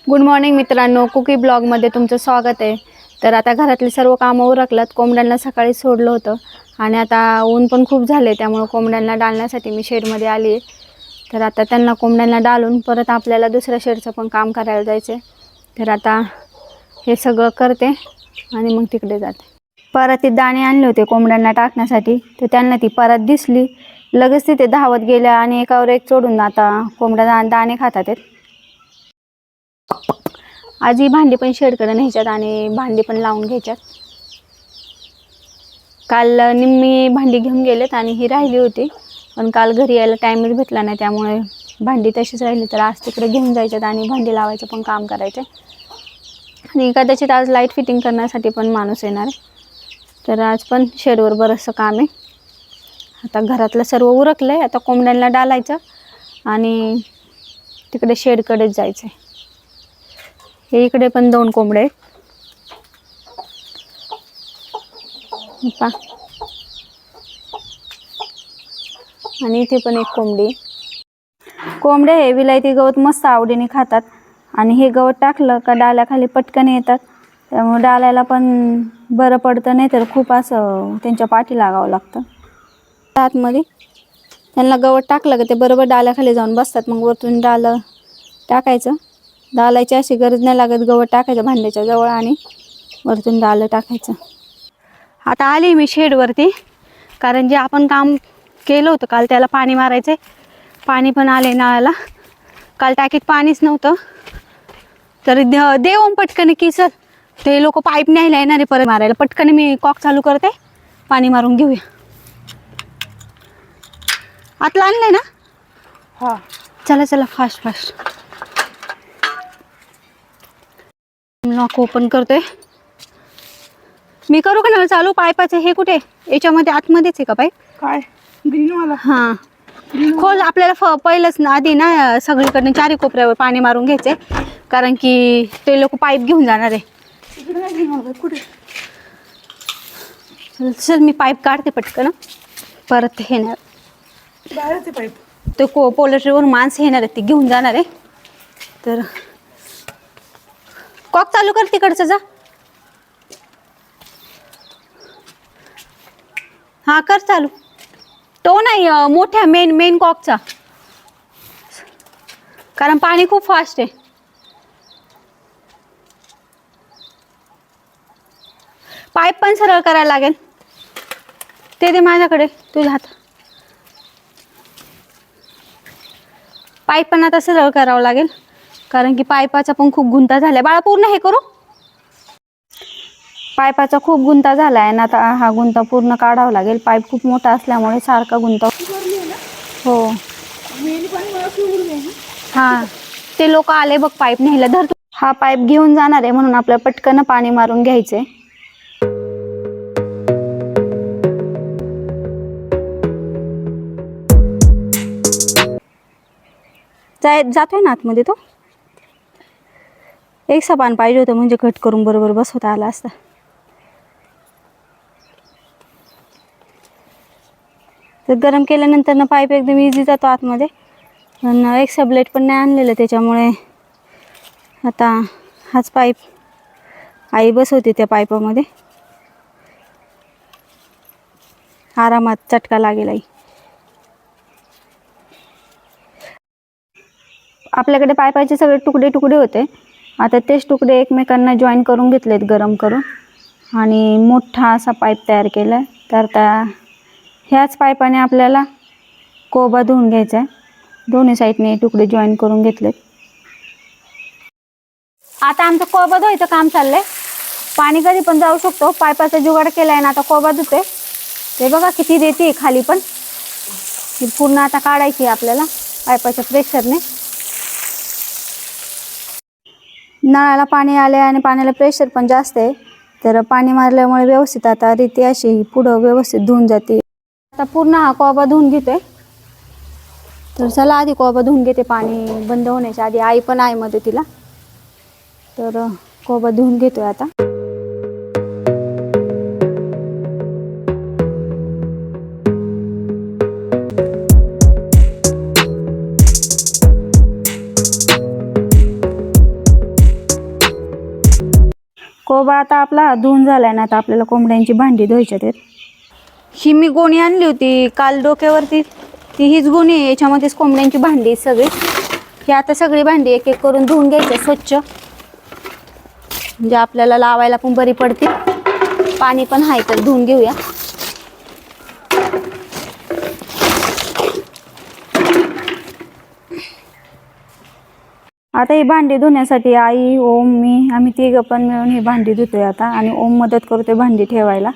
Good morning मित्रांनो, cookie ब्लॉगमध्ये तुमचं स्वागत आहे। तर आता घरातले सर्व कामं उरकलात। कोंबड्यांना सकाळी सोडलं होतं आणि आता ऊन पण खूप झाले, त्यामुळे कोंबड्यांना डालण्यासाठी मी शेडमध्ये आली आहे। तर आता त्यांना कोंबड्यांना डालून परत आपल्याला दुसऱ्या शेडचं पण काम करायला जायचं आहे। तर आता हे सगळं करते आणि मग तिकडे जाते। परत दाणे आणले होते कोंबड्यांना टाकण्यासाठी, तर त्यांना ती परत दिसली, लगेच तिथे धावत गेल्या आणि एकावर एक चढून आता कोंबड्या दाणे खातात आहेत। आज ही भांडी पण शेडकडे न्यायच्यात आणि भांडी पण लावून घ्यायच्यात। काल निम्मी भांडी घेऊन गेलेत आणि ही राहिली होती, पण काल घरी यायला टाईमच भेटला नाही, त्यामुळे भांडी तशीच राहिली। तर आज तिकडे घेऊन जायच्यात आणि भांडी लावायचं पण काम करायचं। आणि कदाचित आज लाईट फिटिंग करण्यासाठी पण माणूस येणार आहे, तर आज पण शेडवर बरंचसं काम आहे। आता घरातलं सर्व उरकलं आहे, आता कोंबड्यांना डालायचं आणि तिकडे शेडकडेच जायचं आहे। हे इकडे पण 2 कोंबडे आहेत आणि इथे पण एक कोंबडी। कोंबडे हे विलायती गवत मस्त आवडीने खातात आणि हे गवत टाकलं का डाल्याखाली पटकन येतात, त्यामुळे डाल्याला पण बरं पडतं, नाही तर खूप असं त्यांच्या पाठी लागावं लागतं। आतमध्ये त्यांना गवत टाकलं का ते बरोबर डाल्याखाली जाऊन बसतात, मग वरतून डालं टाकायचं। डालायची अशी गरज नाही लागत, गवत टाकायचं भांड्याच्या जवळ आणि वरतून डालं टाकायचं। आता आली मी शेडवरती, कारण जे आपण काम केलं होतं काल त्याला पाणी मारायचं। पाणी पण आले नळाला, काल टाकीत पाणीच नव्हतं, तर देऊन पटकन की चल ते लोक पाईप न्यायला येणारे परत मारायला, पटकन मी कॉक चालू करते, पाणी मारून घेऊया। आतला आणलंय ना? हा, चला चला फास्ट फास्ट। लॉक ओपन करते मी। करू का नळ चालू? पाईपाचे हे कुठे? याच्यामध्ये आतमध्येच आहे का पाईप? काय ग्रीन वाला? हां, खोल। आपल्याला पहिलंच ना आधी ना सगळीकडनं 4 कोपऱ्यावर पाणी मारून घ्यायचे, कारण की ते लोक पाईप घेऊन जाणार आहे। कुठे? चल मी पाईप काढते पटकन, परत हे बाहेरच पाईप ते पोल्ट्रीवर माणसं येणार आहेत, ती घेऊन जाणार आहे। तर कॉक चालू कर तिकडचं, जा। हा कर चालू। तो नाही, मोठ्या मेन कॉकचा, कारण पाणी खूप फास्ट आहे। पाईप पण सरळ करायला लागेल, ते दे माझ्याकडे तुझ्या हात। पाईप पण आता सरळ करावं लागेल, कारण की पाईपाचा पण खूप गुंता झालाय। बाळा पूर्ण हे करू, पाईपाचा खूप गुंता झालाय ना, आता हा गुंता पूर्ण काढावा लागेल। पाईप खूप मोठा असल्यामुळे सारखा गुंता। हो हा, ते लोक आले बघ पाईप न्यायला। धर, हा पाईप घेऊन जाणार आहे, म्हणून आपल्याला पटकन पाणी मारून घ्यायचंय। जातोय ना आतमध्ये तो। एक सपान पाहिजे होतं, म्हणजे कट करून बरोबर बसवता आला असता। तर गरम केल्यानंतर ना पाईप एकदम इझी जातो आतमध्ये। पण एक सबलेट पण नाही आणलेलं, त्याच्यामुळे आता हाच पाईप आई बसवते त्या पाईपामध्ये, आरामात चटका लागेल आई। आपल्याकडे पाईपाचे सगळे तुकडे तुकडे होते, आता तेच तुकडे एकमेकांना जॉईन करून घेतलेत गरम करून, आणि मोठा असा पाईप तयार केला आहे। तर त्या ह्याच पाईपाने आपल्याला कोबा धुवून घ्यायचा आहे। दोन्ही साईडने तुकडे जॉईन करून घेतलेत। आता आमचं कोबा धुवायचं काम चाललंय। पाणी कधी पण जाऊ शकतो, पाईपाचा जुगाड केलाय ना, आता कोबा धुते। ते बघा किती देते खाली, पण ही पूर्ण आता काढायची आपल्याला पाईपाच्या प्रेशरने। नळाला पाणी आले आणि पाण्याला प्रेशर पण जास्त आहे, तर पाणी मारल्यामुळे व्यवस्थित आता रीती अशी पुढं व्यवस्थित धुवून जाते। आता पूर्ण हा कोबा धुवून घेतोय, तर चला आधी कोबा धुवून घेते पाणी बंद होण्याच्या आधी। आई पण आहे मदतीला, तर कोबा धुवून घेतोय आता। खंडोबा आता आपला धुवून झालाय ना, आता आपल्याला कोंबड्यांची भांडी धुवायची आहेत. ही मी गोणी आणली होती काल डोक्यावरती, ती हीच गोणी आहे, याच्यामध्येच कोंबड्यांची भांडी आहेत सगळी. ही आता सगळी भांडी एक एक करून धुवून घ्यायची स्वच्छ, म्हणजे आपल्याला लावायला पण बरी पडते. पाणी पण आहे तर धुवून घेऊया. आता ही भांडी धुण्यासाठी आई, ओम, मी आम्ही तिघं पण मिळून ही भांडी धुतोय आता. आणि ओम मदत करतोय भांडी ठेवायला.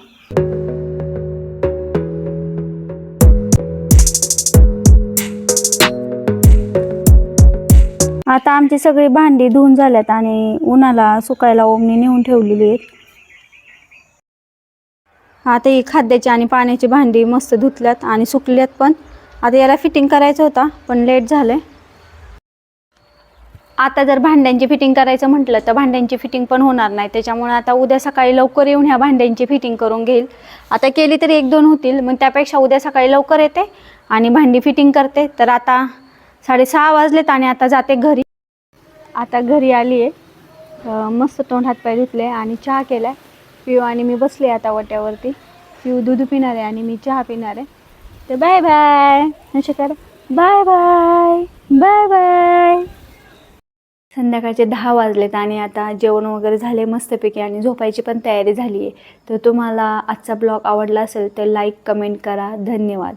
आता आमची सगळी भांडी धुवून झाल्यात आणि उन्हाला सुकायला ओमनी नेऊन ठेवलेली आहेत. आता ही खाद्याची आणि पाण्याची भांडी मस्त धुतल्यात आणि सुकल्यात पण. आता याला फिटिंग करायचं होता पण लेट झालंय. आता जर भांड्यांची फिटिंग करायचं म्हटलं तर भांड्यांची फिटिंग पण होणार नाही, त्याच्यामुळे आता उद्या सकाळी लवकर येऊन ह्या भांड्यांची फिटिंग करून घेईल. आता केली तरी 1-2 होतील, मग त्यापेक्षा उद्या सकाळी लवकर येते आणि भांडी फिटिंग करते. तर आता 6:30 वाजलेत आणि आता जाते घरी. आता घरी आली आहे, मस्त तोंड हातपाय धुतले आणि चहा केला. पिऊ आणि मी बसले आता वाट्यावरती. पिऊ दूध पिणार आहे आणि मी चहा पिणार आहे. तर बाय बाय, नमस्कार, बाय बाय, बाय बाय. संध्याकाळचे 10 वाजलेत आणि आता जेवण वगैरे झाले मस्तपैकी आणि झोपायची पण तयारी झाली आहे. तर तुम्हाला आजचा ब्लॉग आवडला असेल तर लाईक कमेंट करा. धन्यवाद.